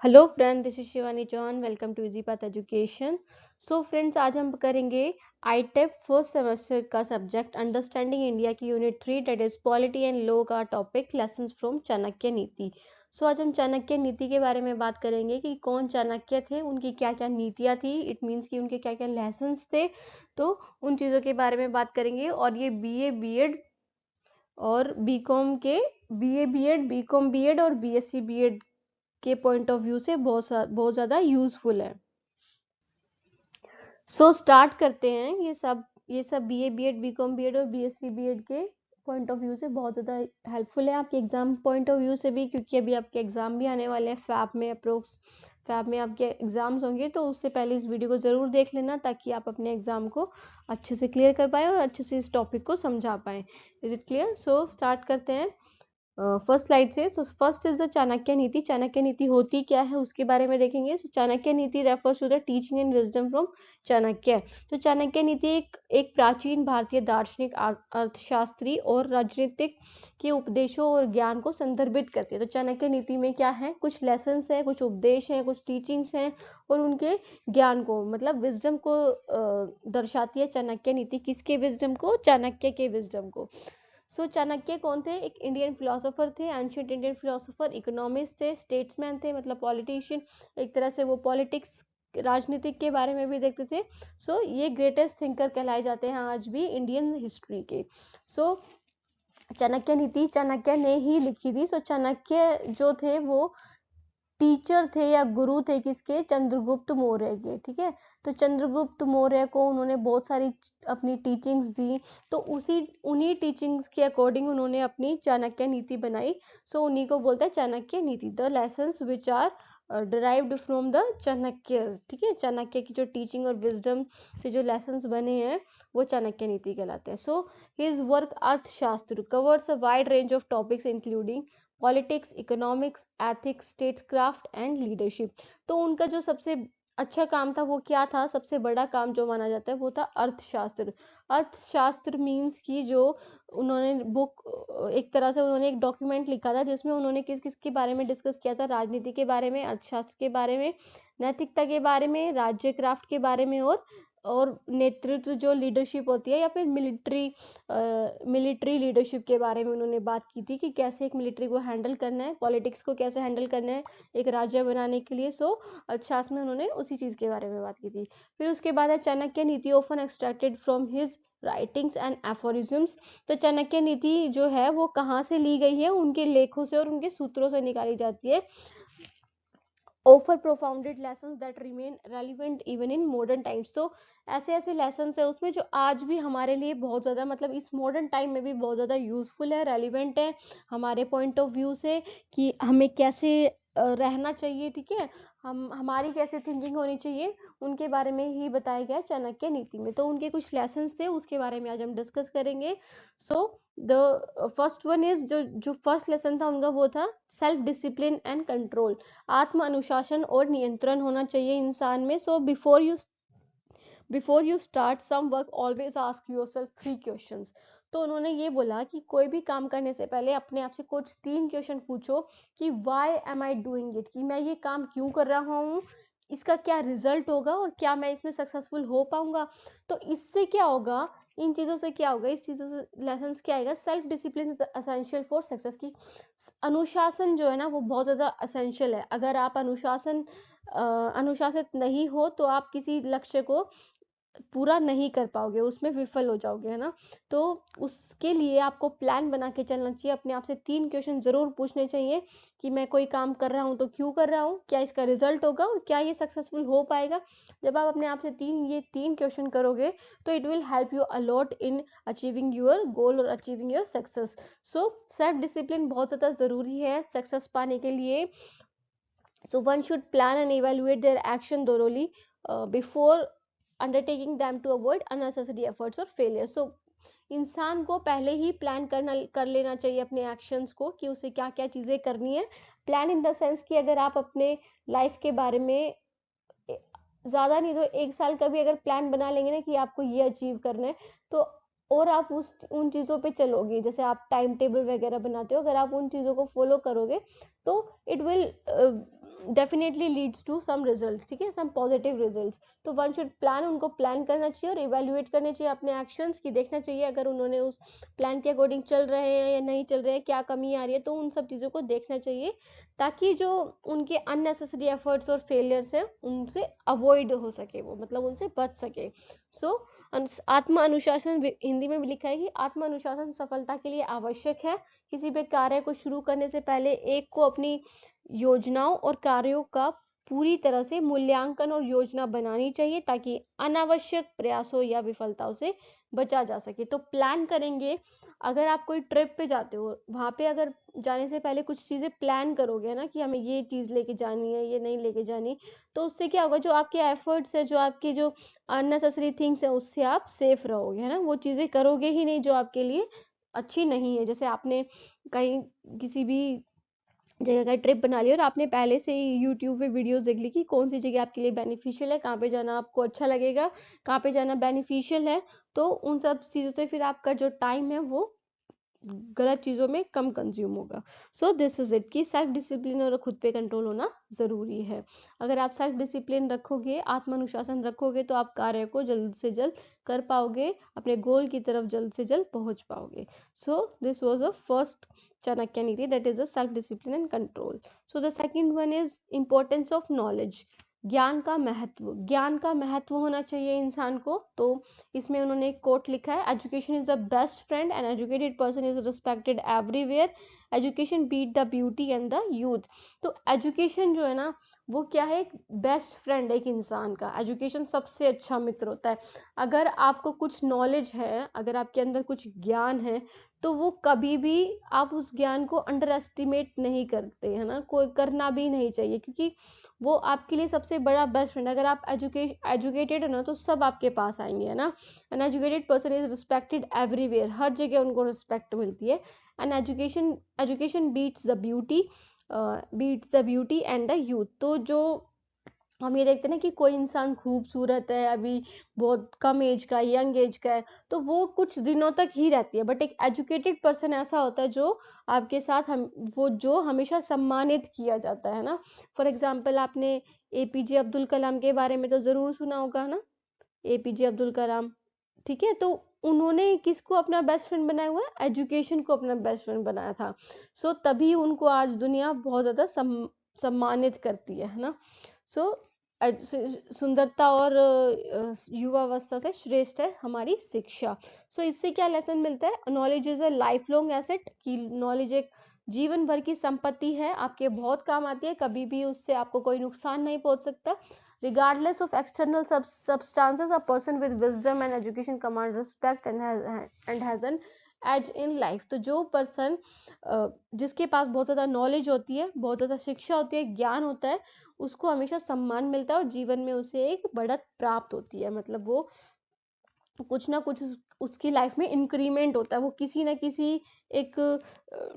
Hello friend, this is Shivani Chauhan. Welcome to Easypath education. So friends, आज हम करेंगे ITEP first semester का subject understanding India की unit 3 that is polity and law का topic lessons from Chanakya Niti. So आज हम चाणक्य नीति के बारे में बात करेंगे कि कौन चाणक्य थे, उनकी क्या क्या नीतियाँ थी, इट मीन्स कि उनके क्या क्या लेसन्स थे। तो उन चीज़ों के बारे में बात करेंगे। और ये बीए बीएड और बीकॉम के बीए बीएड बीकॉम बीएड और बीएससी बीएड के पॉइंट ऑफ व्यू से बहुत ज़्यादा यूजफुल है। सो स्टार्ट करते हैं। ये सब बीए बीएड बीकॉम बीएड और बीएससी बीएड के पॉइंट ऑफ व्यू से बहुत ज़्यादा हेल्पफुल है, आपके एग्जाम पॉइंट ऑफ व्यू से भी, क्योंकि अभी आपके एग्जाम भी आने वाले हैं फैब में आपके एग्जाम्स होंगे। तो उससे पहले इस वीडियो को ज़रूर देख लेना ताकि आप अपने एग्जाम को अच्छे से क्लियर कर पाए और अच्छे से इस टॉपिक को समझा पाए। Is it clear? So start करते हैं फर्स्ट स्लाइड से। So first is the Chanakya नीति। चाणक्य नीति होती क्या है उसके बारे में देखेंगे। Chanakya Niti refers to the teaching and wisdom from Chanakya. तो चाणक्य नीति एक प्राचीन भारतीय दार्शनिक, अर्थशास्त्री और राजनीतिक के उपदेशों और ज्ञान को संदर्भित करती है। तो चाणक्य नीति में क्या है, कुछ लेसन्स है, कुछ उपदेश है, कुछ टीचिंग्स हैं और उनके ज्ञान को, मतलब विजडम को दर्शाती है। चाणक्य नीति किसके विजडम को? चाणक्य के विजडम को। सो चाणक्य कौन थे? एक इंडियन फिलोसोफर थे, एंशिएंट इंडियन फिलोसोफर, इकोनॉमिस्ट थे, स्टेट्समैन थे, मतलब पॉलिटिशियन। एक तरह से वो पॉलिटिक्स, राजनीतिक के बारे में भी देखते थे। सो ये ग्रेटेस्ट थिंकर कहलाए जाते हैं आज भी इंडियन हिस्ट्री के। सो चाणक्य नीति चाणक्य ने ही लिखी थी। सो चाणक्य जो थे वो टीचर थे या गुरु थे किसके? चंद्रगुप्त मौर्य के। ठीक है, तो चंद्रगुप्त मौर्य को उन्होंने बहुत सारी अपनी टीचिंग्स दी। तो उन्हीं टीचिंग्स के अकॉर्डिंग उन्होंने अपनी चाणक्य नीति बनाई। सो उन्हीं को बोलते हैं Chanakya Niti. The lessons which are derived from the Chanakya. ठीक है, चाणक्य की जो टीचिंग और विजडम से जो लेसन्स बने हैं वो चाणक्य नीति कहलाते हैं। So his work Arthashastra covers a wide range of topics including politics, economics, ethics, statecraft and leadership. तो उनका जो सबसे अच्छा काम था वो क्या था? सबसे बड़ा काम जो माना जाता है वो था अर्थशास्त्र। अर्थशास्त्र मीन्स कि जो उन्होंने एक तरह से उन्होंने एक डॉक्यूमेंट लिखा था जिसमें उन्होंने किस किस के बारे में डिस्कस किया था? राजनीति के बारे में, अर्थशास्त्र के बारे में, नैतिकता के बारे में, राज्य क्राफ्ट के बारे में और नेतृत्व जो लीडरशिप होती है या फिर मिलिट्री लीडरशिप के बारे में उन्होंने बात की थी कि कैसे एक मिलिट्री को हैंडल करना है, पॉलिटिक्स को कैसे हैंडल करना है एक राज्य बनाने के लिए। सो अर्थशास्त्र में उन्होंने उसी चीज के बारे में बात की थी। फिर उसके बाद है Chanakya Niti often extracted from his writings and aphorisms. तो चाणक्य नीति जो है वो कहाँ से ली गई है? उनके लेखों से और उनके सूत्रों से निकाली जाती है। Offer propounded lessons that remain relevant even in modern times. तो ऐसे ऐसे लेसन्स है उसमें जो आज भी हमारे लिए बहुत ज़्यादा, मतलब इस मॉडर्न टाइम में भी बहुत ज़्यादा यूजफुल है, रेलिवेंट है हमारे पॉइंट ऑफ व्यू से कि हमें कैसे रहना चाहिए। ठीक है, हमारी कैसे थिंकिंग होनी चाहिए, उनके बारे में ही बताया गया चाणक्य नीति में। तो उनके कुछ लेसन्स थे उसके बारे में आज हम डिस्कस करेंगे। So the first one is जो फर्स्ट लेसन था उनका वो था सेल्फ डिसिप्लिन एंड कंट्रोल। आत्म अनुशासन और नियंत्रण होना चाहिए इंसान में। So before you start some work always ask yourself 3 questions. तो उन्होंने ये बोला कि कोई भी काम करने से पहले अपने आप से कुछ 3 क्वेश्चन पूछो कि why am I doing it, कि मैं ये काम क्यों कर रहा हूँ, इसका क्या रिजल्ट होगा और क्या मैं इसमें सक्सेसफुल हो पाऊंगा। तो इससे क्या होगा, इन चीजों से क्या होगा, इस चीजों से लेसन क्या आएगा? Self discipline is essential for success. की अनुशासन जो है ना वो बहुत ज्यादा एसेंशियल है। अगर आप अनुशासित नहीं हो तो आप किसी लक्ष्य को पूरा नहीं कर पाओगे, उसमें विफल हो जाओगे, है ना। तो उसके लिए आपको प्लान बना के चलना चाहिए। अपने आप से 3 क्वेश्चन जरूर पूछने चाहिए कि मैं कोई काम कर रहा हूँ तो क्यों कर रहा हूँ, क्या इसका रिजल्ट होगा और क्या ये सक्सेसफुल हो पाएगा। जब आप अपने आप से ये तीन क्वेश्चन करोगे तो it will help you a lot in achieving your goal और achieving your success. So self discipline बहुत ज़्यादा ज़रूरी है सक्सेस पाने के लिए। So one should plan and evaluate their action thoroughly before undertaking them to avoid unnecessary efforts or failure. So इंसान को पहले ही प्लान कर लेना चाहिए अपने एक्शंस को कि उसे क्या क्या चीज़ें करनी है। प्लान इन द सेंस कि अगर आप अपने लाइफ के बारे में ज़्यादा नहीं तो 1 साल का भी अगर प्लान बना लेंगे ना कि आपको ये अचीव करना है, तो और आप उन चीज़ों पे चलोगे, जैसे आप टाइम टेबल वगैरह बनाते हो, अगर आप उन चीज़ों को फॉलो करोगे तो it will definitely leads to some result, ठीक है, सम पॉजिटिव रिजल्ट। तो वन शुड प्लान, उनको प्लान करना चाहिए और इवेल्युएट करने चाहिए अपने एक्शंस की, देखना चाहिए अगर उन्होंने उस प्लान के अकॉर्डिंग चल रहे हैं या नहीं चल रहे हैं, क्या कमी आ रही है, तो उन सब चीज़ों को देखना चाहिए ताकि जो उनके अननेसेसरी एफर्ट्स और फेलियर्स हैं उनसे अवॉइड हो सके, वो मतलब उनसे बच सके। सो आत्म अनुशासन, हिंदी में भी लिखा है कि आत्म अनुशासन सफलता के लिए आवश्यक है। किसी भी कार्य को शुरू करने से पहले एक को अपनी योजनाओं और कार्यों का पूरी तरह से मूल्यांकन और योजना बनानी चाहिए ताकि अनावश्यक प्रयासों या विफलताओं से बचा जा सके। तो प्लान करेंगे, अगर आप कोई ट्रिप पे जाते हो, वहां पे अगर जाने से पहले कुछ चीजें प्लान करोगे ना कि हमें ये चीज लेके जानी है, ये नहीं लेके जानी, तो उससे क्या होगा, जो आपके एफर्ट्स है, जो आपके जो अननेसेसरी थिंग्स है, उससे आप सेफ रहोगे, है ना। वो चीजें करोगे ही नहीं जो आपके लिए अच्छी नहीं है। जैसे आपने कहीं किसी भी जगह का ट्रिप बना लिया और आपने पहले से ही यूट्यूब पे वीडियोस देख ली कि कौन सी जगह आपके लिए बेनिफिशियल है, कहाँ पे जाना आपको अच्छा लगेगा, कहाँ पे जाना बेनिफिशियल है, तो उन सब चीज़ों से फिर आपका जो टाइम है वो गलत चीज़ों में कम कंज्यूम होगा। सो दिस इज इट कि सेल्फ डिसिप्लिन और खुद पे कंट्रोल होना ज़रूरी है। अगर आप सेल्फ डिसिप्लिन रखोगे, आत्मानुशासन रखोगे, तो आप कार्य को जल्द से जल्द कर पाओगे, अपने गोल की तरफ जल्द से जल्द पहुंच पाओगे। So this was the first Chanakyaniti, that is the self-discipline and control. So the second one is importance of knowledge. ज्ञान का महत्व, ज्ञान का महत्व होना चाहिए इंसान को। तो इसमें उन्होंने एक कोट लिखा है, education is the best friend and educated person is respected everywhere, education beat the beauty and the youth. तो एजुकेशन जो है ना, वो क्या है, एक बेस्ट फ्रेंड है एक इंसान का। एजुकेशन सबसे अच्छा मित्र होता है। अगर आपको कुछ नॉलेज है, अगर आपके अंदर कुछ ज्ञान है, तो वो कभी भी आप उस ज्ञान को अंडर एस्टिमेट नहीं करते, है ना, कोई करना भी नहीं चाहिए, क्योंकि वो आपके लिए सबसे बड़ा बेस्ट फ्रेंड। अगर आप एजुकेटेड है ना, तो सब आपके पास आएंगे, है ना। An educated person is respected everywhere, हर जगह उनको रिस्पेक्ट मिलती है। And education beats the beauty and the youth. तो जो हम ये देखते हैं ना कि कोई इंसान खूबसूरत है, अभी बहुत कम एज का, यंग एज का है, तो वो कुछ दिनों तक ही रहती है, बट एक एजुकेटेड पर्सन ऐसा होता है जो आपके साथ वो जो हमेशा सम्मानित किया जाता है ना। फॉर एग्जाम्पल, आपने एपीजे अब्दुल कलाम के बारे में तो जरूर सुना होगा ना, एपीजे अब्दुल कलाम, ठीक है। तो उन्होंने किसको अपना बेस्ट फ्रेंड बनाया हुआ है, एजुकेशन को अपना बेस्ट फ्रेंड बनाया था। सो तभी उनको आज दुनिया बहुत ज्यादा सम्मानित करती है ना। सो सुंदरता और युवावस्था से श्रेष्ठ है हमारी शिक्षा। सो इससे क्या लेसन मिलता है, knowledge is a life long asset, कि नॉलेज एक जीवन भर की संपत्ति है, आपके बहुत काम आती है, कभी भी उससे आपको कोई नुकसान नहीं पहुंच सकता। regardless of external substances, a person with wisdom and education command respect and has an edge in life। तो जो पर्सन जिसके पास बहुत ज़्यादा नॉलेज होती है, बहुत ज़्यादा शिक्षा होती है, ज्ञान होता है, उसको हमेशा सम्मान मिलता है और जीवन में उसे एक बढ़त प्राप्त होती है। मतलब वो कुछ ना कुछ उसकी लाइफ में इंक्रीमेंट होता है, वो किसी ना किसी एक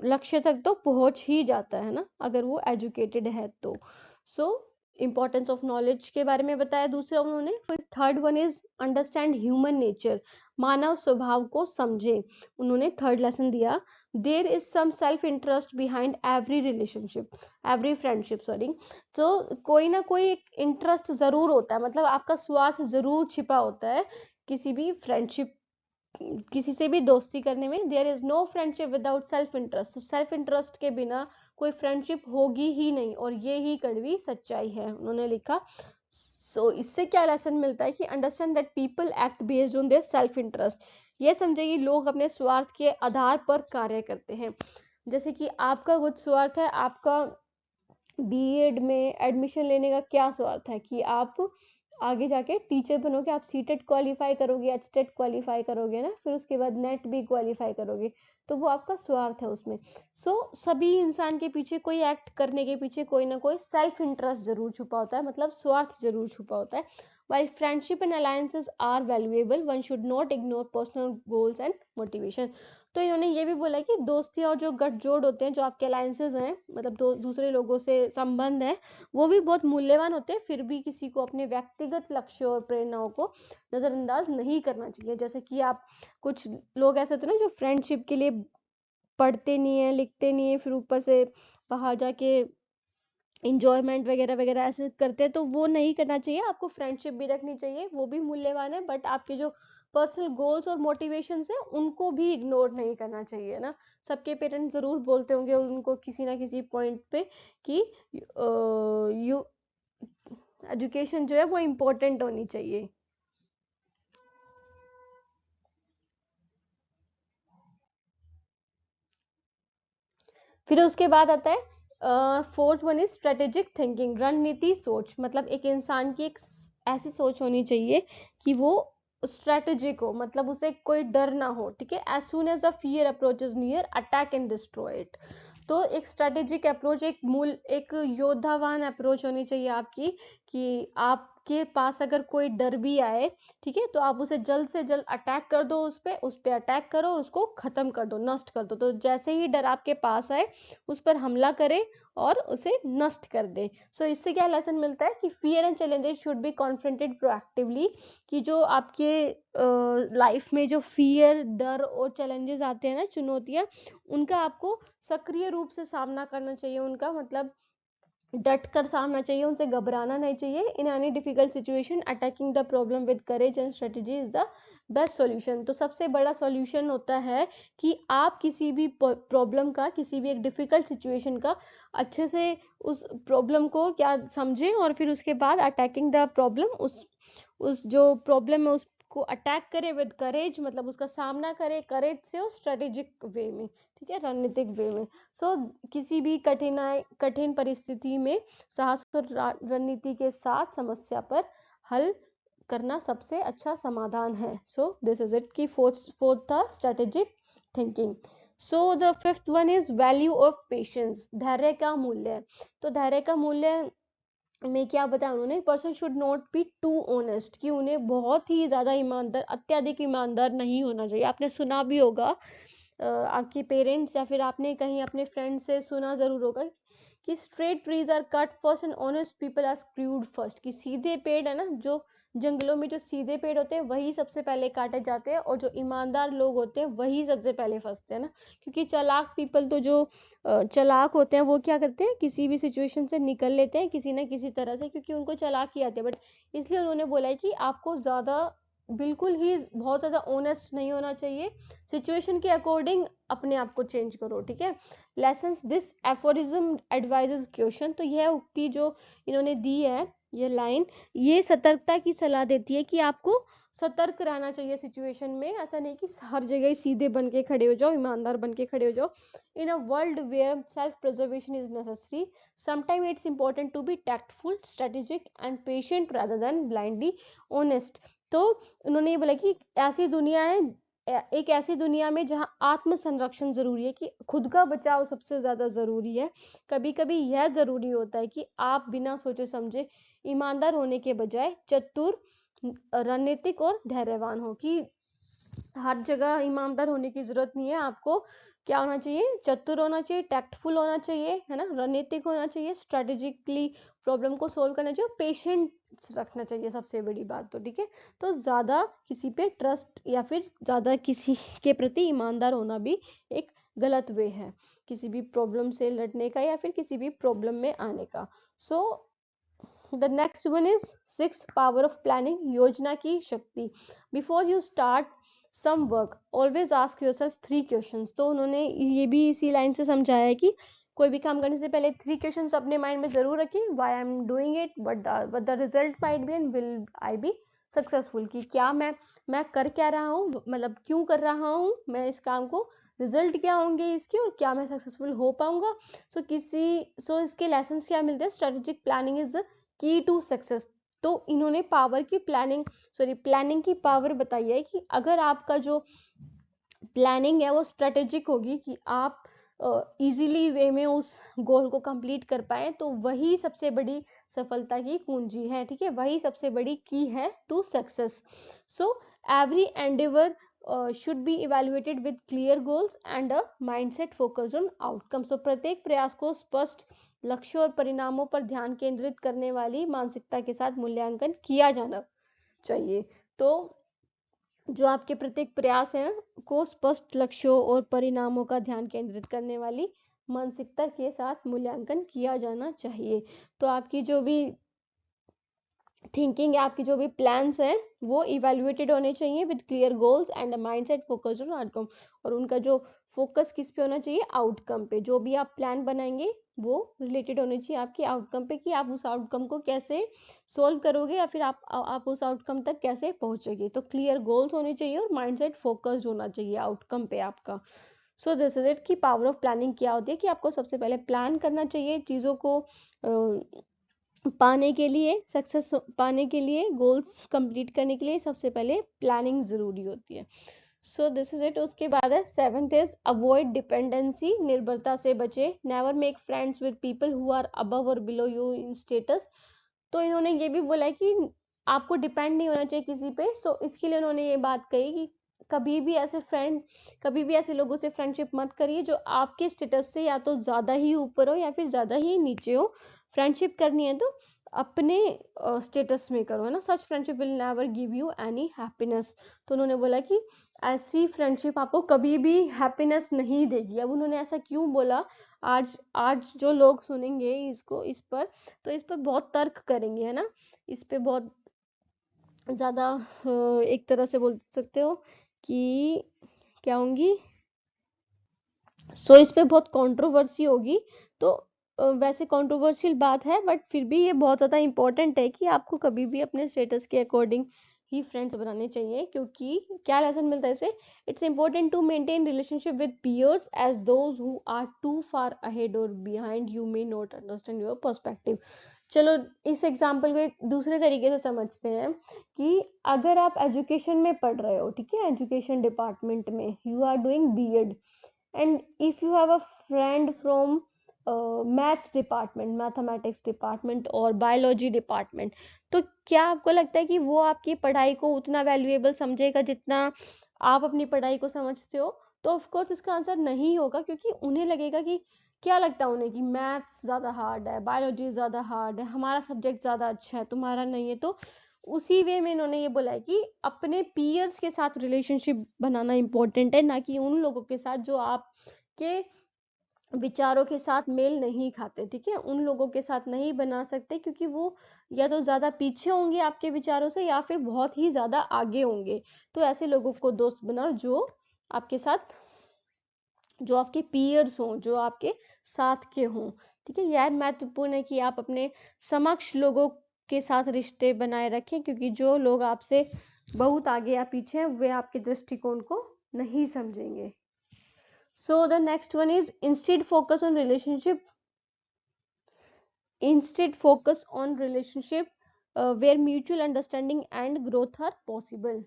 लक्ष्य तक तो पहुंच ही जाता है ना, अगर वो एजुकेटेड है तो। सो इंपॉर्टेंस ऑफ नॉलेज के बारे में बताया दूसरा उन्होंने। फिर third one is understand human nature, मानव स्वभाव को समझे। उन्होंने थर्ड लेसन दिया, there is some self interest behind every relationship, every friendship, sorry. तो कोई ना कोई एक इंटरेस्ट जरूर होता है, मतलब आपका स्वार्थ जरूर छिपा होता है किसी भी फ्रेंडशिप, किसी से भी दोस्ती करने में। There is no friendship without self interest, तो सेल्फ इंटरेस्ट के बिना कोई फ्रेंडशिप होगी ही नहीं, और ये ही कड़वी सच्चाई है, उन्होंने लिखा। सो इससे क्या लेसन मिलता है कि understand that people act based on their self interest. ये समझे कि लोग अपने स्वार्थ के आधार पर कार्य करते हैं। जैसे कि आपका कुछ स्वार्थ है, आपका बीएड में एडमिशन लेने का क्या स्वार्थ है कि आप आगे जाके टीचर बनोगे, आप सीटेट क्वालिफाई करोगे, एचटेट क्वालिफाई करोगे ना, फिर उसके बाद नेट भी क्वालिफाई करोगे, तो वो आपका स्वार्थ है उसमें। सो सभी इंसान के पीछे, कोई एक्ट करने के पीछे कोई ना कोई सेल्फ इंटरेस्ट जरूर छुपा होता है, मतलब स्वार्थ जरूर छुपा होता है। While friendship and alliances are valuable, one should not ignore personal goals and motivation। तो इन्होंने ये भी बोला कि दोस्ती और जो गठजोड़ होते हैं, जो आपके अलायंसेस हैं, मतलब दूसरे लोगों से संबंध है, वो भी बहुत मूल्यवान होते हैं, फिर भी किसी को अपने व्यक्तिगत लक्ष्य और प्रेरणाओं को नजरअंदाज नहीं करना चाहिए। जैसे कि आप, कुछ लोग ऐसे होते हैं ना जो फ्रेंडशिप के लिए पढ़ते नहीं है, लिखते नहीं है, फिर ऊपर से बाहर जाके इंजॉयमेंट वगैरह वगैरह ऐसे करते हैं, तो वो नहीं करना चाहिए। आपको फ्रेंडशिप भी रखनी चाहिए, वो भी मूल्यवान है, बट आपके जो पर्सनल गोल्स और मोटिवेशंस है उनको भी इग्नोर नहीं करना चाहिए ना। सबके पेरेंट्स जरूर बोलते होंगे उनको किसी ना किसी पॉइंट पे कि यू एजुकेशन जो है वो इम्पोर्टेंट होनी चाहिए। फिर उसके बाद आता है fourth one is strategic thinking, रणनीति सोच। मतलब एक इंसान की एक ऐसी सोच होनी चाहिए कि वो स्ट्रेटेजिक हो, मतलब उसे कोई डर ना हो, ठीक है। As soon as a fear approaches near, attack and destroy it. तो एक स्ट्रेटेजिक अप्रोच, एक योद्धावान अप्रोच होनी चाहिए आपकी, कि आपके पास अगर कोई डर भी आए, ठीक है, तो आप उसे जल्द से जल्द अटैक कर दो, उस पे अटैक करो, उसको खत्म कर दो, नष्ट कर दो। तो जैसे ही डर आपके पास आए उस पर हमला करें और उसे नष्ट कर दें। सो इससे क्या लेसन मिलता है कि fear and challenges should be confronted proactively, कि जो आपके लाइफ में जो फियर, डर और चैलेंजेस आते हैं ना, चुनौतियां, उनका आपको सक्रिय रूप से सामना करना चाहिए। उनका मतलब डट कर सामना चाहिए, उनसे घबराना नहीं चाहिए। In any difficult situation attacking the problem with courage and strategy is the best solution. तो सबसे बड़ा सॉल्यूशन होता है कि आप किसी भी प्रॉब्लम का, किसी भी एक डिफिकल्ट सिचुएशन का अच्छे से उस प्रॉब्लम को क्या समझें, और फिर उसके बाद अटैकिंग द प्रॉब्लम, उस जो प्रॉब्लम है उसको अटैक करे विद करेज, मतलब उसका सामना करे करेज से और स्ट्रेटेजिक वे में, ठीक है, रणनीतिक वे में। सो किसी भी कठिन परिस्थिति में साहस और रणनीति के साथ समस्या पर हल करना सबसे अच्छा समाधान है। सो दिस इज इट की फोर्थ था strategic thinking. So the fifth one is value of patience, धैर्य का मूल्य। तो धैर्य का मूल्य में क्या बताया उन्होंने, person should not be too honest, कि उन्हें बहुत ही ज्यादा ईमानदार, अत्यधिक ईमानदार नहीं होना चाहिए। आपने सुना भी होगा, आपके पेरेंट्स या फिर आपने कहीं अपने फ्रेंड से सुना जरूर होगा कि straight trees are cut first and honest people are screwed first, कि सीधे पेड़ है ना, जो जंगलों में जो सीधे पेड़ होते हैं वही सबसे पहले काटे जाते हैं, और जो ईमानदार लोग होते हैं वही सबसे पहले फंसते हैं ना। क्योंकि चालाक पीपल, तो जो चालाक होते हैं वो क्या करते हैं, किसी भी सिचुएशन से निकल लेते हैं किसी ना किसी तरह से, क्योंकि उनको चालाकी आती है। बट इसलिए उन्होंने बोला है कि आपको ज्यादा, बिल्कुल ही बहुत ज्यादा ऑनेस्ट नहीं होना चाहिए, सिचुएशन के अकॉर्डिंग अपने आप को चेंज करो, ठीक है। Lesson this aphorism advises question, तो यह उक्ति जो इन्होंने दी है, ये लाइन, ये सतर्कता की सलाह देती है कि आपको सतर्क रहना चाहिए सिचुएशन में। ऐसा नहीं कि हर जगह सीधे बन के खड़े हो जाओ, ईमानदार बन के खड़े हो जाओ। In a world where self preservation is necessary, sometime it's important to be tactful, strategic and patient rather than blindly honest. तो उन्होंने ये बोला कि ऐसी दुनिया है, एक ऐसी दुनिया में जहां आत्म संरक्षण जरूरी है, कि खुद का बचाव सबसे ज्यादा जरूरी है। कभी कभी यह जरूरी होता है कि आप बिना सोचे समझे ईमानदार होने के बजाय चतुर, रणनीतिक और धैर्यवान हो। कि हर जगह ईमानदार होने की जरूरत नहीं है, आपको क्या होना चाहिए, चतुर होना चाहिए, टैक्टफुल होना चाहिए, है ना, रणनीतिक होना चाहिए, स्ट्रेटेजिकली प्रॉब्लम को सोल्व करना चाहिए, पेशेंस रखना चाहिए, सबसे बड़ी बात तो, ठीक है। तो ज्यादा किसी पे ट्रस्ट या फिर ज्यादा किसी के प्रति ईमानदार होना भी एक गलत वे है किसी भी प्रॉब्लम से लड़ने का या फिर किसी भी प्रॉब्लम में आने का। So the next one is six, power of planning, योजना की शक्ति। Before you start some work always ask yourself three questions. तो उन्होंने ये भी इसी लाइन से समझाया है कि कोई भी काम करने से पहले थ्री क्वेश्चंस अपने माइंड में जरूर रखें, why I am doing it, what the result might be, and will I be successful. कि क्या मैं कर क्या रहा हूँ, मतलब क्यों कर रहा हूँ मैं इस काम को, रिजल्ट क्या होंगे इसके, और क्या मैं सक्सेसफुल हो पाऊंगा। सो इसके लेसन क्या मिलते हैं, स्ट्रेटेजिक प्लानिंग इज की टू सक्सेस। तो इन्होंने पावर की प्लानिंग की पावर बताई है कि अगर आपका जो प्लानिंग है वो स्ट्रेटेजिक होगी, कि आप इजीली वे में उस गोल को कंप्लीट कर पाए, तो वही सबसे बड़ी सफलता की कुंजी है, ठीक है, वही सबसे बड़ी की है to success. So every endeavour should be evaluated with clear goals and a mindset focused on outcome. So प्रत्येक प्रयास को स्पष्ट लक्ष्य और परिणामों पर ध्यान केंद्रित करने वाली मानसिकता के साथ मूल्यांकन किया जाना चाहिए। तो जो आपके प्रत्येक प्रयास हैं को स्पष्ट लक्ष्यों और परिणामों का ध्यान केंद्रित करने वाली मानसिकता के साथ मूल्यांकन किया जाना चाहिए। तो आपकी जो भी थिंकिंग है, आपके जो भी प्लान्स हैं, वो इवेल्युएटेड होने चाहिए with clear goals and mindset focused on outcome. और उनका जो फोकस किस पे होना चाहिए? आउटकम पे। जो भी आप प्लान बनाएंगे वो रिलेटेड होने चाहिए आपके आउटकम पे, कि आप उस आउटकम को कैसे सोल्व करोगे या फिर आप उस आउटकम तक कैसे पहुंचोगे। तो क्लियर गोल्स होने चाहिए और माइंडसेट फोकस्ड होना चाहिए आउटकम पे आपका। सो दिस इज इट कि पावर ऑफ प्लानिंग क्या होती है, कि आपको सबसे पहले प्लान करना चाहिए चीज़ों को पाने के लिए, सक्सेस पाने के लिए, गोल्स कंप्लीट करने के लिए सबसे पहले प्लानिंग ज़रूरी होती है। सो दिस इज इट। उसके बाद है 7th इज अवॉइड डिपेंडेंसी, निर्भरता से बचे। Never make friends with people who are above और बिलो यू इन स्टेटस। तो इन्होंने ये भी बोला है कि आपको डिपेंड नहीं होना चाहिए किसी पे। सो इसके लिए उन्होंने ये बात कही कि कभी भी ऐसे लोगों से फ्रेंडशिप मत करिए जो आपके स्टेटस से या तो ज़्यादा ही ऊपर हो या फिर ज़्यादा ही नीचे हो। फ्रेंडशिप करनी है तो अपने स्टेटस में करो, है ना। Such friendship will never give you any happiness. तो उन्होंने बोला कि ऐसी फ्रेंडशिप आपको कभी भी हैप्पीनेस नहीं देगी। अब उन्होंने ऐसा क्यों बोला, आज आज जो लोग सुनेंगे इसको, इस पर, तो इस पर बहुत तर्क करेंगे, है ना। इस पे बहुत ज़्यादा एक तरह से बोल सकते हो कि क्या होंगी, सो इस पे बहुत कंट्रोवर्सी होगी। तो वैसे कंट्रोवर्शियल बात है, बट फिर भी ये बहुत ज़्यादा इंपॉर्टेंट है कि आपको कभी भी अपने स्टेटस के अकॉर्डिंग ही फ्रेंड्स बनाने चाहिए। क्योंकि क्या लेसन मिलता है इसे? It's important to maintain relationship with peers as those who are too far ahead और behind you may not understand your perspective. चलो इस एग्जाम्पल को एक दूसरे तरीके से समझते हैं कि अगर आप एजुकेशन में पढ़ रहे हो, ठीक है, एजुकेशन डिपार्टमेंट में you are doing B.Ed, and if you have a friend from maths department, mathematics department और बायोलॉजी डिपार्टमेंट, तो क्या आपको लगता है कि वो आपकी पढ़ाई को उतना वैल्यूएबल समझेगा जितना आप अपनी पढ़ाई को समझते हो? तो ऑफ कोर्स इसका आंसर नहीं होगा, क्योंकि उन्हें लगेगा कि, क्या लगता है उन्हें कि मैथ्स ज़्यादा हार्ड है, बायोलॉजी ज़्यादा हार्ड है, हमारा सब्जेक्ट ज़्यादा अच्छा है, तुम्हारा नहीं है। तो उसी वे में इन्होंने ये बोला है कि अपने पीयर्स के साथ रिलेशनशिप बनाना इंपॉर्टेंट है, ना कि उन लोगों के साथ जो आपके विचारों के साथ मेल नहीं खाते। ठीक है, उन लोगों के साथ नहीं बना सकते, क्योंकि वो या तो ज्यादा पीछे होंगे आपके विचारों से या फिर बहुत ही ज्यादा आगे होंगे। तो ऐसे लोगों को दोस्त बनाओ जो आपके साथ, जो आपके पीयर्स हों, जो आपके साथ के हों। ठीक है, यह महत्वपूर्ण है कि आप अपने समक्ष लोगों के साथ रिश्ते बनाए रखें, क्योंकि जो लोग आपसे बहुत आगे या पीछे हैं वे आपके दृष्टिकोण को नहीं समझेंगे। So the next one is instead focus on relationship where mutual understanding and growth are possible.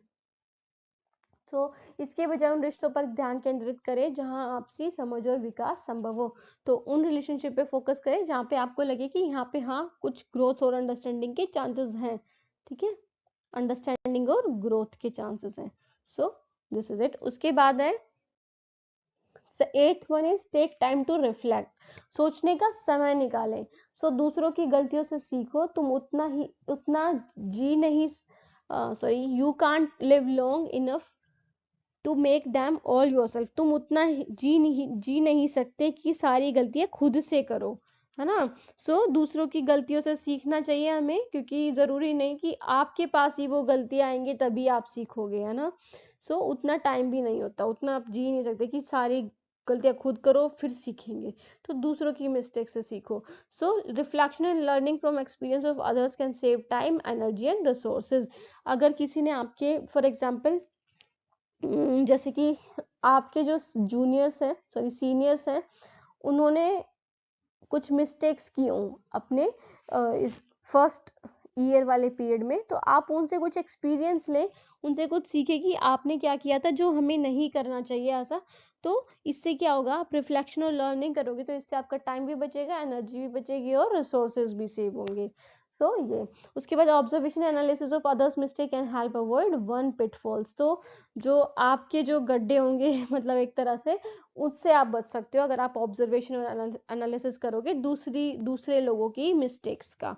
तो इसके बजाय उन रिश्तों पर ध्यान केंद्रित करें जहां आपसी समझ और विकास संभव हो। तो उन रिलेशनशिप पे फोकस करें जहां पे आपको लगे कि यहाँ पे हाँ कुछ ग्रोथ और अंडरस्टैंडिंग के चांसेस हैं। ठीक है, अंडरस्टैंडिंग और ग्रोथ के चांसेस हैं। So this is it. उसके बाद है 8th one is take time to reflect, सोचने का समय निकालें। सो दूसरों की गलतियों से सीखो। तुम उतना जी नहीं, sorry, you can't live long enough to make them all yourself. तुम उतना जी नहीं सकते कि सारी गलतियां खुद से करो, है ना। सो दूसरों की गलतियों से सीखना चाहिए हमें, क्योंकि जरूरी नहीं कि आपके पास ही वो गलतियां आएंगी तभी आप सीखोगे, है ना। सो उतना टाइम भी नहीं होता, उतना आप जी नहीं सकते कि सारी गलतियां खुद करो फिर सीखेंगे। तो दूसरों की मिस्टेक से सीखो। So reflection and learning from experience of others can save time, energy and resources. अगर किसी ने आपके, फॉर एग्जाम्पल, जैसे कि आपके जो जूनियर्स हैं, सॉरी सीनियर्स हैं, उन्होंने कुछ मिस्टेक्स की हों अपने इस फर्स्ट ईयर वाले पीरियड में, तो आप उनसे कुछ एक्सपीरियंस लें, उनसे कुछ सीखें कि आपने क्या किया था जो हमें नहीं करना चाहिए ऐसा। तो इससे क्या होगा, आप रिफ्लेक्शन और लर्निंग करोगे, तो इससे आपका टाइम भी बचेगा, एनर्जी भी बचेगी और रिसोर्सेज भी सेव होंगे। सो ये, उसके बाद observation analysis of others mistake can help avoid one pitfalls. तो जो आपके जो गड्ढे होंगे मतलब एक तरह से, उससे आप बच सकते हो अगर आप ऑब्जर्वेशन और एनालिसिस करोगे दूसरे लोगों की मिस्टेक्स का।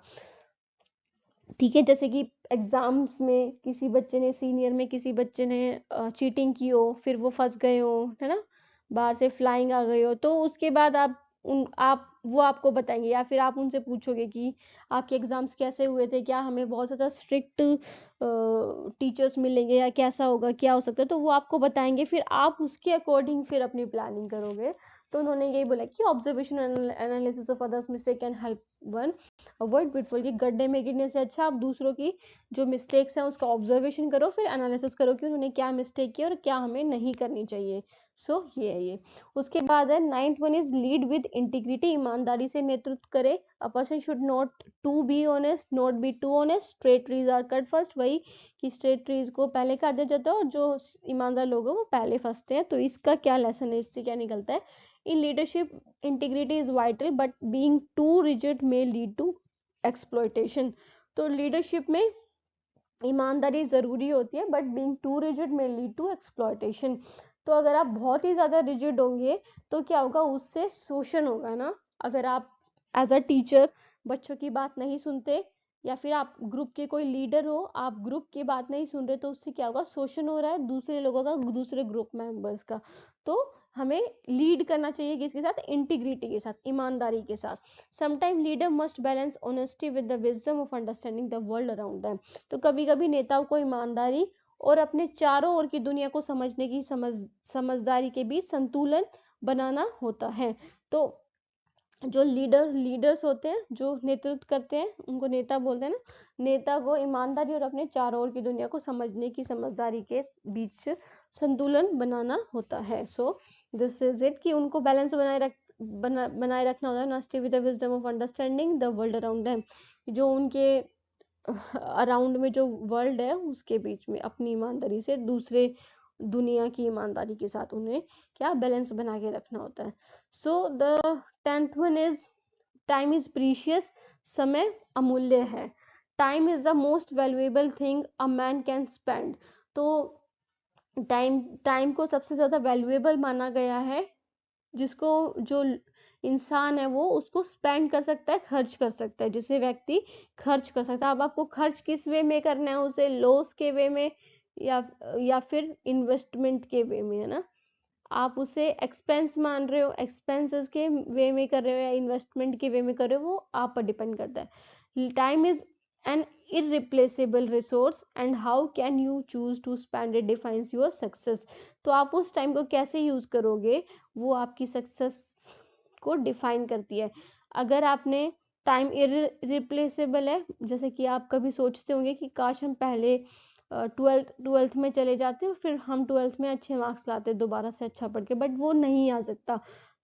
ठीक है, जैसे कि एग्जाम्स में किसी बच्चे ने, सीनियर में किसी बच्चे ने चीटिंग की हो, फिर वो फंस गए हो, है ना, बाहर से फ्लाइंग आ गई हो, तो उसके बाद आप वो आपको बताएंगे, या फिर आप उनसे पूछोगे कि आपके एग्जाम्स कैसे हुए थे, क्या हमें बहुत ज़्यादा स्ट्रिक्ट टीचर्स मिलेंगे या कैसा होगा, क्या हो सकता है, तो वो आपको बताएंगे, फिर आप उसके अकॉर्डिंग फिर अपनी प्लानिंग करोगे। तो उन्होंने यही बोला कि observation analysis of others mistake can help one avoid pitfall, कि गड्ढे में गिरने से अच्छा आप दूसरों की जो मिस्टेक्स हैं उसका ऑब्जर्वेशन करो, फिर एनालिसिस करो कि उन्होंने क्या मिस्टेक की और क्या हमें नहीं करनी चाहिए। सो ये है ये। उसके बाद है 9th one is lead with integrity, ईमानदारी से नेतृत्व करे। A person should not too be honest, not be too honest, straight trees are cut first, वही कि स्ट्रेट ट्रीज को पहले काट दिया जाता है और जो ईमानदार लोग हैं वो पहले फंसते हैं। तो इसका क्या लेसन है, इससे क्या निकलता है? In leadership integrity is vital but being too rigid may lead to exploitation. तो लीडरशिप में ईमानदारी जरूरी होती है but being too rigid may lead to exploitation. तो अगर आप बहुत ही ज्यादा रिजिड होंगे तो क्या होगा, उससे शोषण होगा ना। अगर आप एज अ टीचर बच्चों की बात नहीं सुनते, या फिर आप ग्रुप के कोई लीडर हो, आप ग्रुप की बात नहीं सुन रहे, तो उससे क्या होगा, शोषण हो रहा है दूसरे लोगों का, दूसरे ग्रुप मेंबर्स का। तो हमें लीड करना चाहिए किसके साथ, इंटीग्रिटी के साथ, ईमानदारी के साथ। Sometime leader must balance honesty with the wisdom of understanding the world around them. तो कभी कभी नेताओं को ईमानदारी और अपने चारों ओर की दुनिया को समझने की समझदारी के बीच संतुलन बनाना होता है। तो जो लीडर्स होते हैं, जो नेतृत्व करते हैं, उनको नेता बोलते हैं ना। नेता को ईमानदारी और अपने चारों ओर की दुनिया को समझने की समझदारी के बीच संतुलन बनाना होता है। सो दिस इज इट, कि उनको बैलेंस बनाए रखना होता है। Honesty with the wisdom of understanding the world around them, जो उनके अराउंड में जो वर्ल्ड है उसके बीच में अपनी ईमानदारी से दूसरे दुनिया की ईमानदारी के साथ उन्हें क्या बैलेंस बना के रखना होता है। So the 10th one is time is precious, समय अमूल्य है। Time is the most valuable thing a man can spend. तो टाइम को सबसे ज्यादा वैल्यूएबल माना गया है, जिसको जो इंसान है वो उसको स्पेंड कर सकता है, खर्च कर सकता है, जिसे व्यक्ति खर्च कर सकता है। अब आपको खर्च किस वे में करना है, उसे लॉस के वे में या फिर इन्वेस्टमेंट के वे में, है ना। आप उसे एक्सपेंस मान रहे हो, एक्सपेंसेस के वे में कर रहे हो या इन्वेस्टमेंट के वे में कर रहे हो, वो आप पर डिपेंड करता है। Time is an irreplaceable resource and how can you choose to spend it defines your success। तो आप उस टाइम को कैसे यूज करोगे वो आपकी सक्सेस को डिफाइन करती है। अगर आपने टाइम इरिप्लेसेबल है, जैसे कि आप कभी सोचते होंगे कि काश हम पहले ट्वेल्थ में चले जाते और फिर हम ट्वेल्थ में अच्छे मार्क्स लाते दोबारा से अच्छा पढ़ के, बट वो नहीं आ सकता।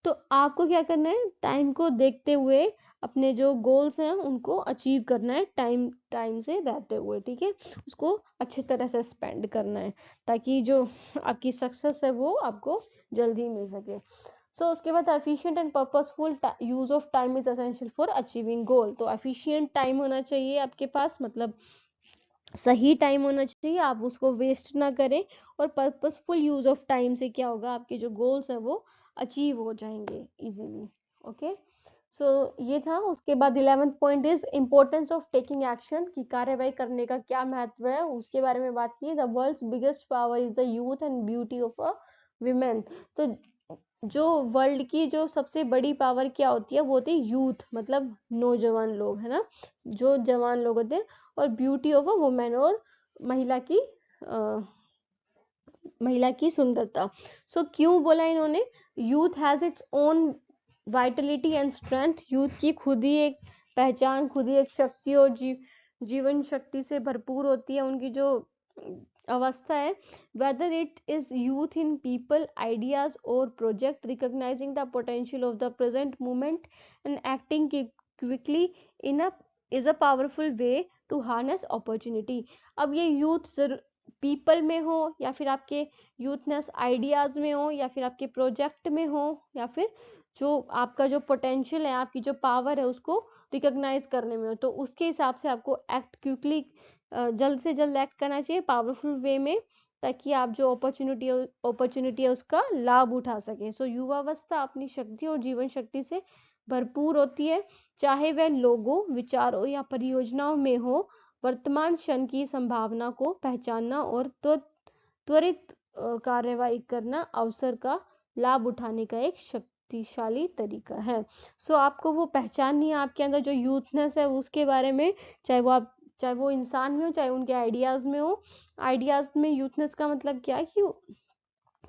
तो आपको क्या करना है, टाइम को देखते हुए अपने जो गोल्स हैं उनको अचीव करना है, टाइम से रहते हुए, ठीक है। उसको अच्छी तरह से स्पेंड करना है ताकि जो आपकी सक्सेस है वो आपको जल्दी मिल सके। सो उसके बाद efficient and purposeful use of time is essential for achieving goal. तो एफिशिएंट टाइम होना चाहिए आपके पास, मतलब सही टाइम होना चाहिए, आप उसको वेस्ट ना करें। और पर्पसफुल यूज ऑफ टाइम से क्या होगा, आपके जो गोल्स हैं वो अचीव हो जाएंगे इजीली। ओके, सो ये था। उसके बाद 11th point is importance of taking action, की कार्यवाही करने का क्या महत्व है, उसके बारे में बात की। The world's biggest power is the youth and beauty of a women. तो जो वर्ल्ड की जो सबसे बड़ी पावर क्या होती है, वो होती है यूथ, मतलब नौजवान लोग, है ना, जो जवान लोग होते हैं। और ब्यूटी ऑफ अ वुमेन, और महिला की महिला की सुंदरता। सो क्यों बोला इन्होंने, youth has its own Vitality and strength. Youth की खुद ही एक पहचान, खुद ही एक शक्ति और जीवन शक्ति से भरपूर होती है उनकी जो अवस्था है। Whether it is youth in people, ideas और project, recognising the potential of the present moment and acting quickly in a is a powerful way to harness opportunity. अब ये यूथ पीपल में हो, या फिर आपके यूथनेस आइडियाज में हो, या फिर आपके प्रोजेक्ट में हो, या फिर जो आपका जो पोटेंशियल है, आपकी जो पावर है उसको रिकॉग्नाइज करने में हो, तो उसके हिसाब से आपको एक्ट क्विकली, जल्द से जल्द एक्ट करना चाहिए पावरफुल वे में, ताकि आप जो अपॉर्चुनिटी है उसका लाभ उठा सके। सो युवावस्था अपनी शक्ति और जीवन शक्ति से भरपूर होती है, चाहे वह लोगों, विचारों या परियोजनाओं में हो। वर्तमान क्षण की संभावना को पहचानना और त्वरित कार्यवाही करना अवसर का लाभ उठाने का एक शक्तिशाली तरीका है। सो आपको वो पहचाननी है आपके अंदर जो यूथनेस है उसके बारे में, चाहे वो इंसान में हो, चाहे उनके आइडियाज में हो। आइडियाज में यूथनेस का मतलब क्या है कि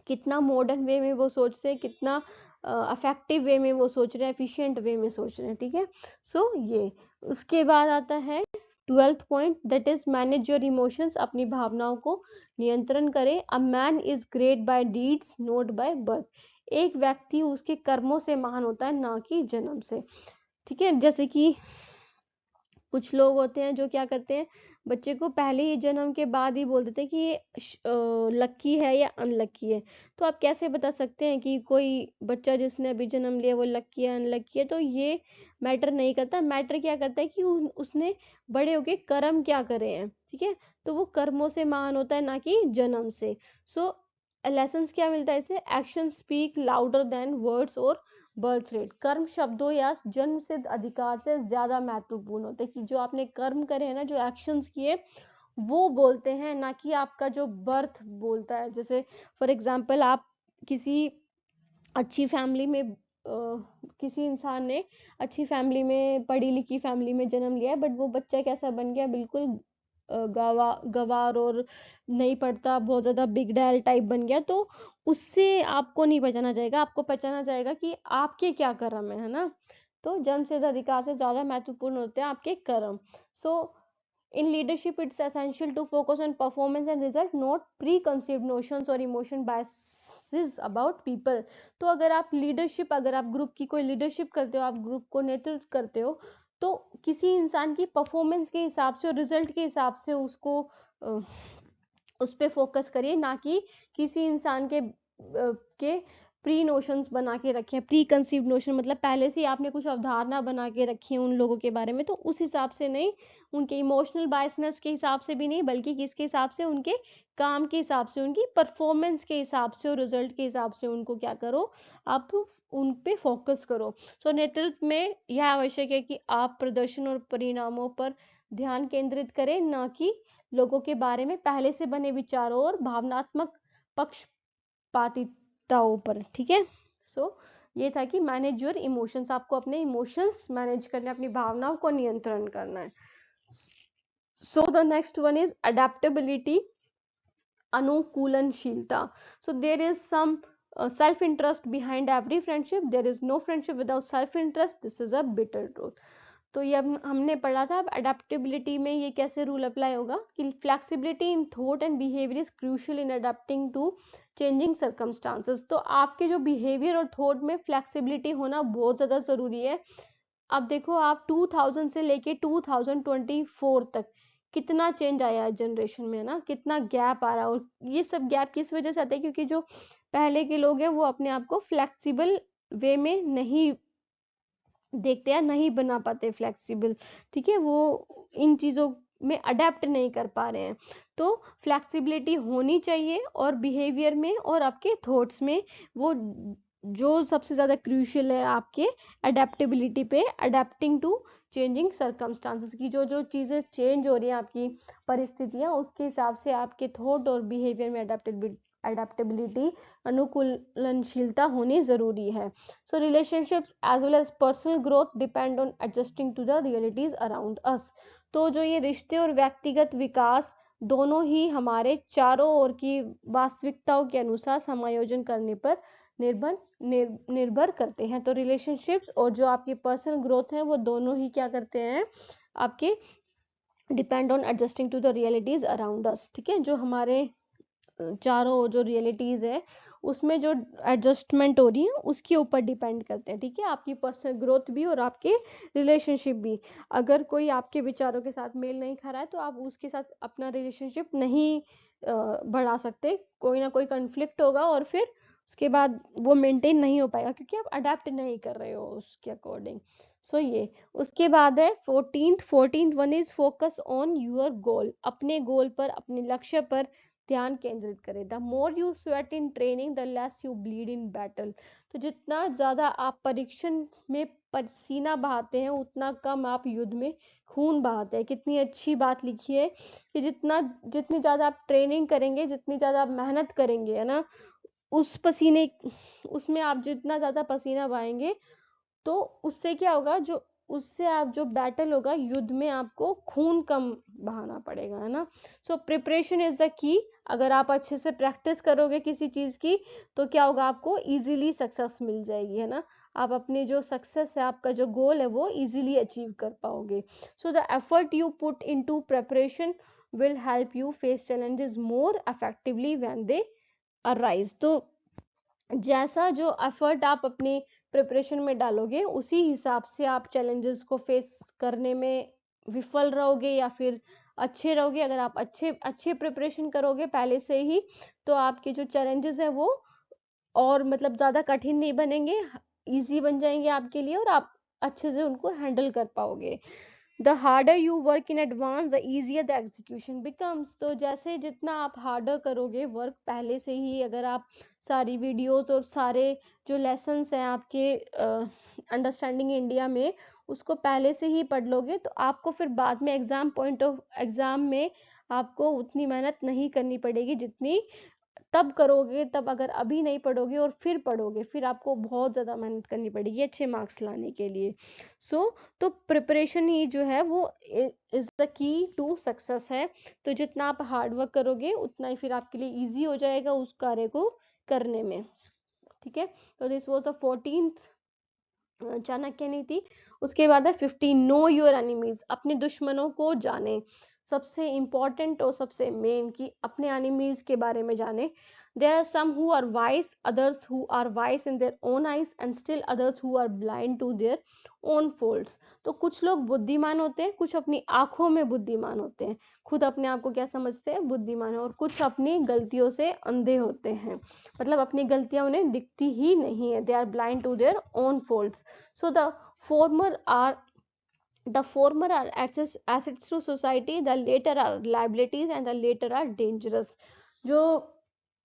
कितना मॉडर्न वे में वो सोच रहे हैं, कितना अफेक्टिव वे में वो सोच रहे हैं, एफिशिएंट वे में सोच रहे हैं। ठीक है, सो ये उसके बाद आता है 12th point, that is manage your emotions. अपनी भावनाओं को नियंत्रण करें। A man is great by deeds not by birth. एक व्यक्ति उसके कर्मों से महान होता है, ना कि जन्म से। ठीक है, जैसे कि कुछ लोग होते हैं जो क्या करते हैं, बच्चे को पहले ही जन्म के बाद ही बोल देते हैं कि ये लक्की है या अनलक्की है। तो आप कैसे बता सकते हैं कि कोई बच्चा जिसने अभी जन्म लिया वो लक्की है अनलक्की है? तो ये मैटर नहीं करता। मैटर क्या करता है कि उसने बड़े होके कर्म क्या करे हैं। ठीक है, तो वो कर्मों से महान होता है, ना कि जन्म से। सो लेसन्स क्या मिलता है इसे? Action speak louder than words और बर्थ रेट। कर्म शब्दों या जन्म सिद्ध अधिकार से ज्यादा महत्वपूर्ण होते हैं, कि जो आपने कर्म करे हैं ना, जो एक्शंस किए, वो बोलते हैं, ना कि आपका जो बर्थ बोलता है। जैसे फॉर एग्जाम्पल, आप किसी अच्छी फैमिली में किसी इंसान ने अच्छी फैमिली में, पढ़ी लिखी फैमिली में जन्म लिया है, बट वो बच्चा कैसा बन गया, बिल्कुल गवार और नहीं पढ़ता, बहुत ज्यादा बिग डैल टाइप बन गया। तो उससे आपको नहीं पहचाना जाएगा, आपको पहचाना जाएगा कि आपके क्या कर्म है ना। तो जन्म सिद्ध अधिकार से ज्यादा महत्वपूर्ण होते हैं आपके कर्म। सो in leadership it's essential to focus on performance and result, not preconceived notions or emotion biases about people. तो अगर आप लीडरशिप, अगर आप ग्रुप की कोई लीडरशिप करते हो, आप ग्रुप को नेतृत्व करते हो, तो किसी इंसान की परफॉर्मेंस के हिसाब से और रिजल्ट के हिसाब से उसको उस पे फोकस करिए, ना कि किसी इंसान के प्री नोशंस बना के रखे हैं। प्री कंसीव नोशन मतलब पहले से ही आपने कुछ अवधारणा बना के रखी है उन लोगों के बारे में, तो उस हिसाब से नहीं, उनके इमोशनल बायसनेस के हिसाब से भी नहीं, बल्कि किसके हिसाब से, उनके काम के हिसाब से, उनकी परफॉर्मेंस के हिसाब से और रिजल्ट के हिसाब से उनको क्या करो, आप उन पे फोकस करो। सो नेतृत्व में यह आवश्यक है कि आप प्रदर्शन और परिणामों पर ध्यान केंद्रित करें, ना कि लोगों के बारे में पहले से बने विचारों और भावनात्मक पक्षपातिताओं पर। ठीक है, सो ये था कि मैनेज योर इमोशंस। आपको अपने इमोशंस मैनेज करने, अपनी भावनाओं को नियंत्रण करना है। So the next one is adaptability, अनुकूलनशीलता। So there is some self interest behind every friendship, there is no friendship without self interest, this is a bitter truth. तो ये हमने पढ़ा था। अब अडेप्टेबिलिटी में ये कैसे रूल अप्लाई होगा कि flexibility in thought and behaviour is crucial in adapting to changing circumstances. तो आपके जो बिहेवियर और थॉट में फ्लेक्सिबिलिटी होना बहुत ज़्यादा ज़रूरी है। अब देखो, आप 2000 से लेके 2024 तक कितना चेंज आया है जनरेशन में, ना कितना गैप आ रहा है। और ये सब गैप किस वजह से आता है? क्योंकि जो पहले के लोग हैं वो अपने आप को फ्लेक्सिबल वे में नहीं देखते हैं, नहीं बना पाते फ्लेक्सिबल। ठीक है, वो इन चीज़ों में अडेप्ट नहीं कर पा रहे हैं। तो फ्लेक्सिबिलिटी होनी चाहिए, और बिहेवियर में और आपके थॉट्स में। वो जो सबसे ज़्यादा क्रूशियल है आपके अडेप्टेबिलिटी पे, अडेप्टिंग टू चेंजिंग सर्कमस्टांसेस, की जो जो चीज़ें चेंज हो रही हैं, आपकी परिस्थितियाँ, उसके हिसाब से आपके थॉट और बिहेवियर में अडेप्टेबिलिटी, अनुकूलनशीलता होनी ज़रूरी है। So relationships as well as personal growth depend on adjusting to the realities around us. तो जो ये रिश्ते और व्यक्तिगत विकास दोनों ही हमारे चारों ओर की वास्तविकताओं के अनुसार समायोजन करने पर निर्भर करते हैं। तो रिलेशनशिप्स और जो आपकी पर्सनल ग्रोथ है, वो दोनों ही क्या करते हैं, आपके depend on adjusting to the realities around us. ठीक है, जो हमारे चारों जो रियलिटीज है उसमें जो एडजस्टमेंट हो रही है उसके ऊपर डिपेंड करते हैं। ठीक है, आपकी पर्सनल ग्रोथ भी और आपके रिलेशनशिप भी। अगर कोई आपके विचारों के साथ मेल नहीं खा रहा है, तो आप उसके साथ अपना रिलेशनशिप नहीं बढ़ा सकते। कोई ना कोई कन्फ्लिक्ट होगा और फिर उसके बाद वो मेंटेन नहीं हो पाएगा, क्योंकि आप अडेप्ट नहीं कर रहे हो उसके अकॉर्डिंग। सो ये उसके बाद है 14th one is focus on your goal. अपने गोल पर, अपने लक्ष्य पर ध्यान केंद्रित करें। The more you sweat in training the less you bleed in battle. तो जितना ज्यादा आप परीक्षण में पसीना बहाते हैं, उतना कम आप युद्ध में खून बहाते हैं। कितनी अच्छी बात लिखी है कि जितनी ज्यादा आप ट्रेनिंग करेंगे, जितनी ज्यादा आप मेहनत करेंगे, है ना, उस पसीने उसमें आप जितना ज़्यादा पसीना बहाएंगे तो उससे क्या होगा, जो उससे आप जो बैटल होगा युद्ध में, आपको खून कम बहाना पड़ेगा, है ना। सो प्रिपरेशन इज द की। अगर आप अच्छे से प्रैक्टिस करोगे किसी चीज की तो क्या होगा, आपको इजीली सक्सेस मिल जाएगी, है ना। आप अपनी जो सक्सेस है, आपका जो गोल है, वो इजीली अचीव कर पाओगे। So the effort you put into preparation will help you face challenges more effectively when they arise। तो जैसा जो एफर्ट आप अपनी प्रिपरेशन में डालोगे उसी हिसाब से आप चैलेंजेस को फेस करने में विफल रहोगे या फिर अच्छे रहोगे। अगर आप अच्छे प्रिपरेशन करोगे पहले से ही तो आपके जो चैलेंजेस है वो और मतलब ज़्यादा कठिन नहीं बनेंगे, इजी बन जाएंगे आपके लिए और आप अच्छे से उनको हैंडल कर पाओगे। The harder you work in advance the easier the execution becomes. तो जैसे जितना आप हार्डर करोगे वर्क पहले से ही, अगर आप सारी वीडियोस और सारे जो लेसन्स हैं आपके अंडरस्टैंडिंग इंडिया में उसको पहले से ही पढ़ लोगे तो आपको फिर बाद में एग्जाम में आपको उतनी मेहनत नहीं करनी पड़ेगी जितनी तब करोगे। तब अगर अभी नहीं पढ़ोगे और फिर पढ़ोगे फिर आपको बहुत ज़्यादा मेहनत करनी पड़ेगी अच्छे मार्क्स लाने के लिए। तो प्रिपरेशन ही जो है वो is the key to success है। तो जितना आप हार्ड वर्क करोगे उतना ही फिर आपके लिए इजी हो जाएगा उस कार्य को करने में। ठीक है, तो this was the 14th Chanakya नीति। उसके बाद है 15 नो योर एनिमीज। अपने दुश्मनों को जाने। सबसे इंपॉर्टेंट और सबसे मेन कि अपने एनिमीज के बारे में जाने। There are some who are wise, others who are wise in their own eyes and still others who are blind to their own faults. तो कुछ लोग बुद्धिमान होते हैं, कुछ अपनी आंखों में बुद्धिमान होते हैं, खुद अपने आप को क्या समझते हैं, बुद्धिमान है, और कुछ अपनी गलतियों से अंधे होते हैं, मतलब अपनी गलतियां उन्हें दिखती ही नहीं है। They are blind to their own faults. So former are the former are assets to society, the later are liabilities and the later are dangerous। जो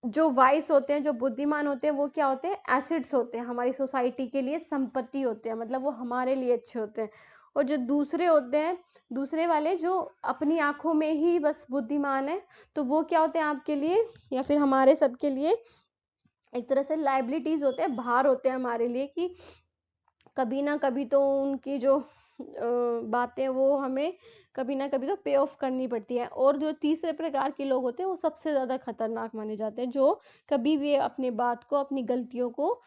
जो वाइस होते हैं, जो बुद्धिमान होते हैं, वो क्या होते हैं, एसिड्स होते हैं, हमारी सोसाइटी के लिए संपत्ति होते हैं, मतलब वो हमारे लिए अच्छे होते हैं। और जो दूसरे होते हैं, दूसरे वाले जो अपनी आंखों में ही बस बुद्धिमान है, तो वो क्या होते हैं आपके लिए या फिर हमारे सबके लिए एक तरह से लाइबिलिटीज होते हैं, भार होते हैं हमारे लिए कि कभी ना कभी तो उनकी जो बातें वो हमें कभी ना कभी तो पे ऑफ करनी पड़ती है। और जो तीसरे प्रकार के लोग होते हैं वो सबसे ज़्यादा खतरनाक माने जाते हैं, जो कभी भी अपनी बात को, अपनी गलतियों को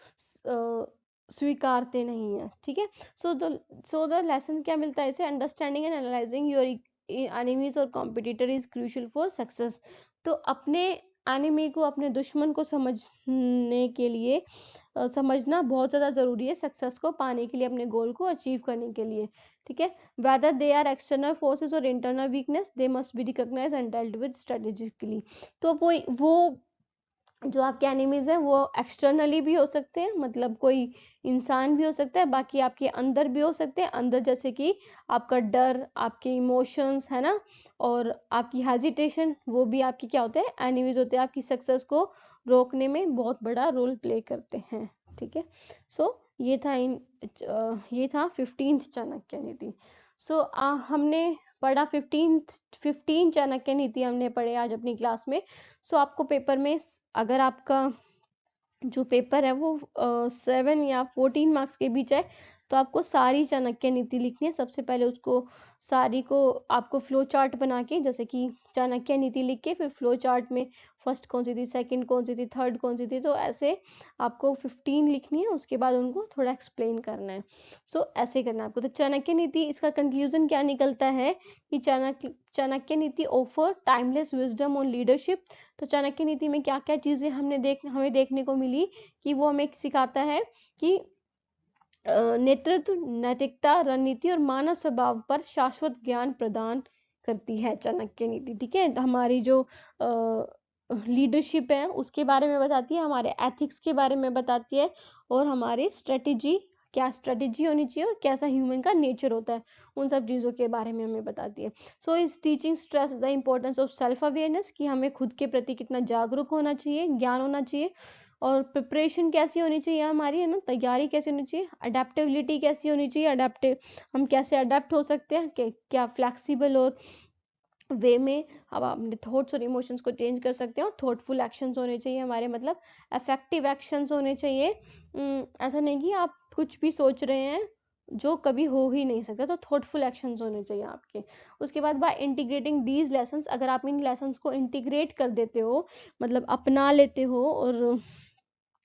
स्वीकारते नहीं है। ठीक है, सो द लेसन क्या मिलता है इसे, understanding and analysing your enemies और competitor is crucial for success. तो अपने एनिमी को, अपने दुश्मन को समझने के लिए समझना बहुत ज़्यादा ज़रूरी है सक्सेस को पाने के लिए, अपने गोल को अचीव करने के लिए। ठीक है, whether they are external forces और internal weakness they must be recognise and dealt with strategically. तो वो जो आपके एनिमीज हैं वो एक्सटर्नली भी हो सकते हैं, मतलब कोई इंसान भी हो सकता है, बाकी आपके अंदर भी हो सकते हैं। अंदर जैसे कि आपका डर, आपके इमोशंस, है ना, और आपकी हेजिटेशन, वो भी आपकी क्या होते हैं, एनिमीज होते हैं, आपकी सक्सेस को रोकने में बहुत बड़ा रोल प्ले करते हैं। ठीक है, सो ये था 15th चाणक्य नीति। सो हमने पढ़ा 15 चाणक्य नीति हमने पढ़े आज अपनी क्लास में। सो आपको पेपर में, अगर आपका जो पेपर है वो 7 या 14 मार्क्स के बीच है तो आपको सारी चाणक्य नीति लिखनी है। सबसे पहले उसको सारी को आपको फ्लो चार्ट बना के, जैसे कि चाणक्य नीति लिख के फिर फ्लो चार्ट में फर्स्ट कौन सी थी, सेकंड कौन सी थी, थर्ड कौन सी थी, तो ऐसे आपको 15 लिखनी है। उसके बाद उनको थोड़ा एक्सप्लेन करना है। सो ऐसे करना है आपको। तो चाणक्य नीति, इसका कंक्लूजन क्या निकलता है कि चाणक्य नीति offer timeless wisdom on leadership. तो चाणक्य नीति में क्या क्या चीजें हमें देखने को मिली कि वो हमें सिखाता है कि नेतृत्व, नैतिकता, रणनीति और मानव स्वभाव पर शाश्वत ज्ञान प्रदान करती है चाणक्य नीति। ठीक है, हमारी जो लीडरशिप है उसके बारे में बताती है, हमारे एथिक्स के बारे में बताती है, और हमारी स्ट्रेटेजी, क्या स्ट्रेटेजी होनी चाहिए और कैसा ह्यूमन का नेचर होता है, उन सब चीज़ों के बारे में हमें बताती है। सो इस teaching stress the importance of self awareness, कि हमें खुद के प्रति कितना जागरूक होना चाहिए, ज्ञान होना चाहिए, और प्रिपरेशन कैसी होनी चाहिए हमारी, है ना, तैयारी कैसी होनी चाहिए, अडेप्टेबिलिटी कैसी होनी चाहिए, हम कैसे अडेप्ट हो सकते हैं, क्या फ्लेक्सिबल और वे में अब अपने थॉट्स और इमोशंस को चेंज कर सकते हैं, और थॉटफुल एक्शंस होने चाहिए हमारे, मतलब इफेक्टिव एक्शंस होने चाहिए। ऐसा नहीं कि आप कुछ भी सोच रहे हैं जो कभी हो ही नहीं सकता, तो थॉटफुल एक्शंस होने चाहिए आपके। उसके बाद बाय इंटीग्रेटिंग दीज लेसन्स, अगर आप इन लेसन्स को इंटीग्रेट कर देते हो, मतलब अपना लेते हो और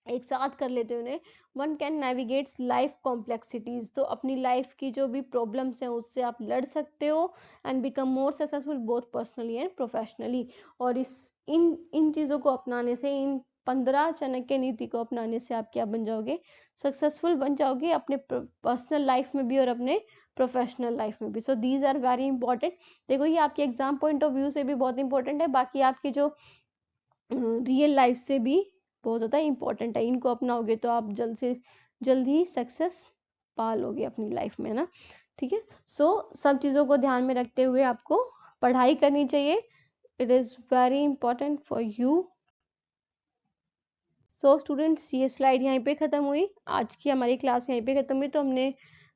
एक साथ कर लेते हैं उन्हें, one can navigates life complexities, तो अपनी लाइफ की जो भी प्रॉब्लम्स हैं उससे आप लड़ सकते हो and become more successful both personally and professionally. और इस इन इन चीज़ों को अपनाने से, इन 15 चाणक्य नीति को अपनाने से आप क्या बन जाओगे, सक्सेसफुल बन जाओगे अपने पर्सनल लाइफ में भी और अपने प्रोफेशनल लाइफ में भी। So these are very important. देखो ये आपके एग्जाम पॉइंट ऑफ व्यू से भी बहुत इंपॉर्टेंट है, बाकी आपकी जो रियल लाइफ से भी बहुत ज़्यादा इंपॉर्टेंट है। इनको अपनाओगे तो आप जल्द से जल्द ही सक्सेस पा लोगे अपनी लाइफ में, ना। ठीक है, सो सब चीज़ों को ध्यान में रखते हुए आपको पढ़ाई करनी चाहिए। It is very important for you. So students, ये स्लाइड यहीं पे ख़त्म हुई, आज की हमारी क्लास यहीं पे ख़त्म हुई। तो हमने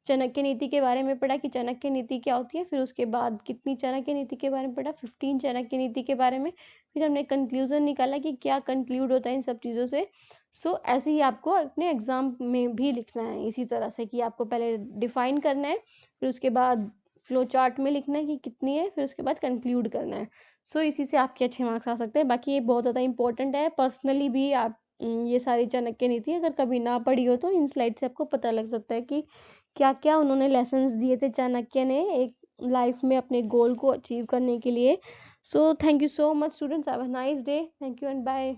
चाणक्य नीति के बारे में पढ़ा कि चाणक्य नीति क्या होती है, फिर उसके बाद कितनी चाणक्य नीति के बारे में पढ़ा, 15 चाणक्य नीति के बारे में, फिर हमने कंक्लूजन निकाला कि क्या कंक्लूड होता है इन सब चीज़ों से। सो ऐसे ही आपको अपने एग्जाम में भी लिखना है, इसी तरह से कि आपको पहले डिफाइन करना है, फिर उसके बाद फ्लो चार्ट में लिखना है कि कितनी है, फिर उसके बाद कंक्लूड करना है। सो इसी से आपके अच्छे मार्क्स आ सकते हैं। बाकी ये बहुत ज़्यादा इंपॉर्टेंट है, पर्सनली भी आप ये सारी चाणक्य नीति अगर कभी ना पढ़ी हो तो इन स्लाइड से आपको पता लग सकता है कि क्या क्या उन्होंने लेसन्स दिए थे चाणक्य ने एक लाइफ में अपने गोल को अचीव करने के लिए। So thank you so much students, have a nice day, thank you and bye.